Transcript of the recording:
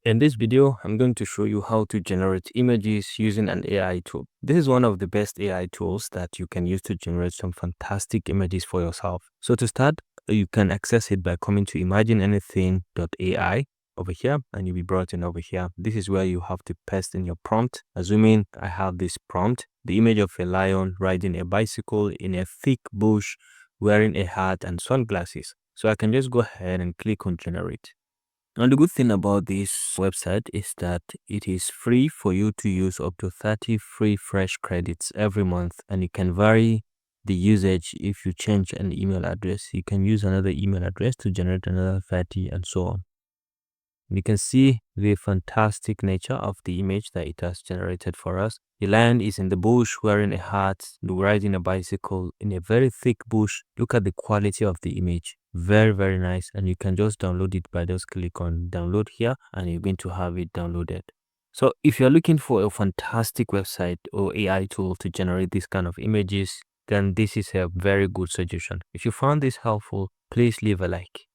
In this video, I'm going to show you how to generate images using an AI tool. This is one of the best AI tools that you can use to generate some fantastic images for yourself. So to start, you can access it by coming to ImagineAnything AI over here, and you'll be brought in over here. This is where you have to paste in your prompt. Assuming I have this prompt, the image of a lion riding a bicycle in a thick bush, wearing a hat and sunglasses. So I can just go ahead and click on generate. And the good thing about this website is that it is free for you to use up to 30 free fresh credits every month, and you can vary the usage. If you change an email address, you can use another email address to generate another 30 and so on. You can see the fantastic nature of the image that it has generated for us. The lion is in the bush wearing a hat, riding a bicycle in a very thick bush. Look at the quality of the image. Very, very nice. And you can just download it by just click on download here, and you're going to have it downloaded. So if you're looking for a fantastic website or AI tool to generate this kind of images, then this is a very good suggestion. If you found this helpful, please leave a like.